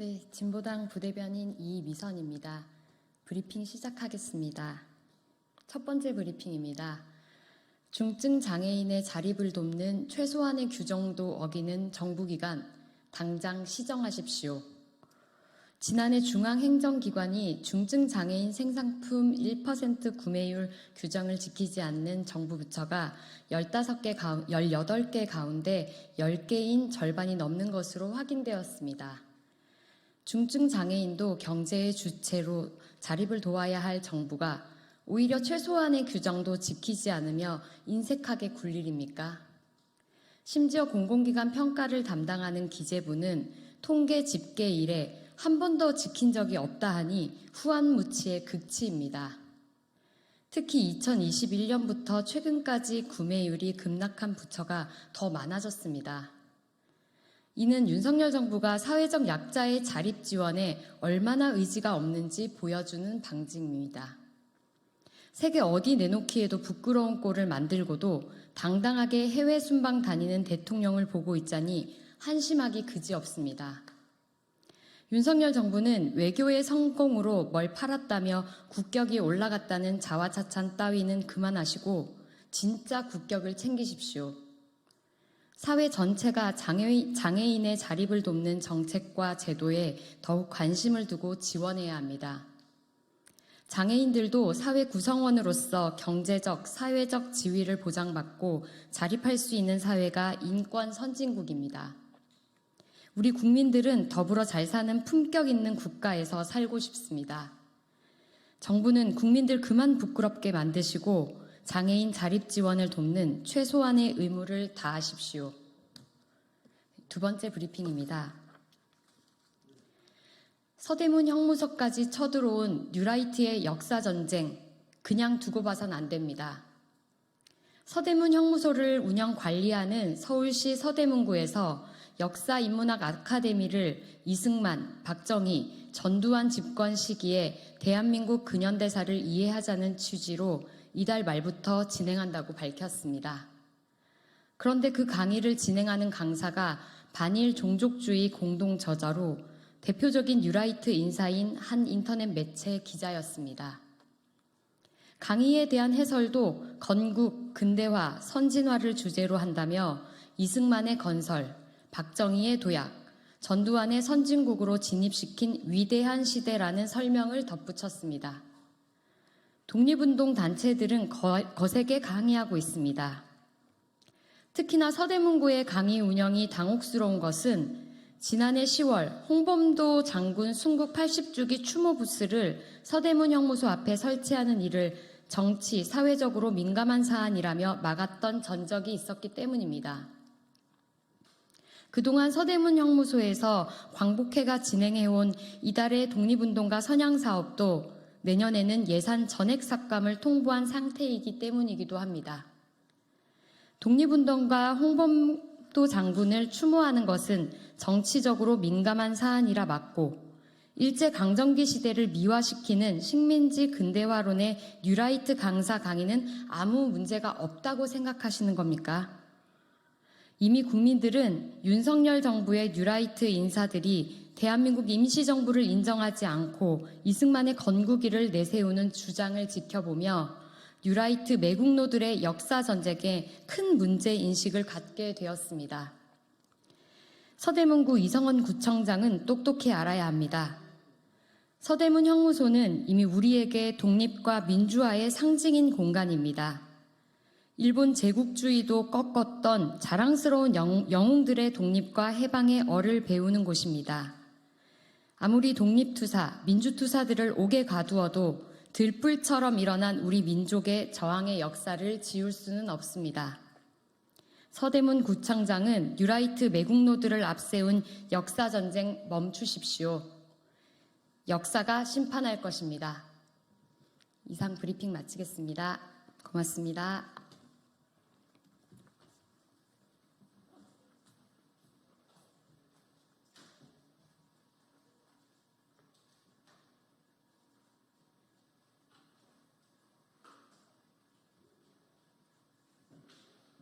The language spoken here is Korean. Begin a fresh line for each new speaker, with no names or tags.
네, 진보당 부대변인 이미선입니다. 브리핑 시작하겠습니다. 첫 번째 브리핑입니다. 중증 장애인의 자립을 돕는 최소한의 규정도 어기는 정부기관, 당장 시정하십시오. 지난해 중앙행정기관이 중증 장애인 생산품 1% 구매율 규정을 지키지 않는 정부 부처가 18개 가운데 10개인 절반이 넘는 것으로 확인되었습니다. 중증 장애인도 경제의 주체로 자립을 도와야 할 정부가 오히려 최소한의 규정도 지키지 않으며 인색하게 굴 일입니까? 심지어 공공기관 평가를 담당하는 기재부는 통계 집계 이래 한 번도 지킨 적이 없다 하니 후한무치의 극치입니다. 특히 2021년부터 최근까지 구매율이 급락한 부처가 더 많아졌습니다. 이는 윤석열 정부가 사회적 약자의 자립 지원에 얼마나 의지가 없는지 보여주는 방증입니다. 세계 어디 내놓기에도 부끄러운 꼴을 만들고도 당당하게 해외 순방 다니는 대통령을 보고 있자니 한심하기 그지없습니다. 윤석열 정부는 외교의 성공으로 뭘 팔았다며 국격이 올라갔다는 자화자찬 따위는 그만하시고 진짜 국격을 챙기십시오. 사회 전체가 장애인의 자립을 돕는 정책과 제도에 더욱 관심을 두고 지원해야 합니다. 장애인들도 사회 구성원으로서 경제적, 사회적 지위를 보장받고 자립할 수 있는 사회가 인권 선진국입니다. 우리 국민들은 더불어 잘 사는 품격 있는 국가에서 살고 싶습니다. 정부는 국민들 그만 부끄럽게 만드시고 장애인 자립 지원을 돕는 최소한의 의무를 다하십시오. 두 번째 브리핑입니다. 서대문 형무소까지 쳐들어온 뉴라이트의 역사전쟁, 그냥 두고 봐선 안 됩니다. 서대문 형무소를 운영 관리하는 서울시 서대문구에서 역사인문학 아카데미를 이승만, 박정희, 전두환 집권 시기에 대한민국 근현대사를 이해하자는 취지로 이달 말부터 진행한다고 밝혔습니다. 그런데 그 강의를 진행하는 강사가 반일 종족주의 공동 저자로 대표적인 뉴라이트 인사인 한 인터넷 매체 기자였습니다. 강의에 대한 해설도 건국, 근대화, 선진화를 주제로 한다며 이승만의 건설, 박정희의 도약, 전두환의 선진국으로 진입시킨 위대한 시대라는 설명을 덧붙였습니다. 독립운동 단체들은 거세게 강의하고 있습니다. 특히나 서대문구의 강의 운영이 당혹스러운 것은 지난해 10월 홍범도 장군 순국 80주기 추모 부스를 서대문 형무소 앞에 설치하는 일을 정치, 사회적으로 민감한 사안이라며 막았던 전적이 있었기 때문입니다. 그동안 서대문 형무소에서 광복회가 진행해온 이달의 독립운동가 선양사업도 내년에는 예산 전액 삭감을 통보한 상태이기 때문이기도 합니다. 독립운동가 홍범도 장군을 추모하는 것은 정치적으로 민감한 사안이라 맞고 일제강점기 시대를 미화시키는 식민지 근대화론의 뉴라이트 강사 강의는 아무 문제가 없다고 생각하시는 겁니까? 이미 국민들은 윤석열 정부의 뉴라이트 인사들이 대한민국 임시정부를 인정하지 않고 이승만의 건국일을 내세우는 주장을 지켜보며 뉴라이트 매국노들의 역사전쟁에 큰 문제인식을 갖게 되었습니다. 서대문구 이성원 구청장은 똑똑히 알아야 합니다. 서대문 형무소는 이미 우리에게 독립과 민주화의 상징인 공간입니다. 일본 제국주의도 꺾었던 자랑스러운 영웅들의 독립과 해방의 얼을 배우는 곳입니다. 아무리 독립투사, 민주투사들을 옥에 가두어도 들불처럼 일어난 우리 민족의 저항의 역사를 지울 수는 없습니다. 서대문 구청장은 뉴라이트 매국노들을 앞세운 역사전쟁 멈추십시오. 역사가 심판할 것입니다. 이상 브리핑 마치겠습니다. 고맙습니다.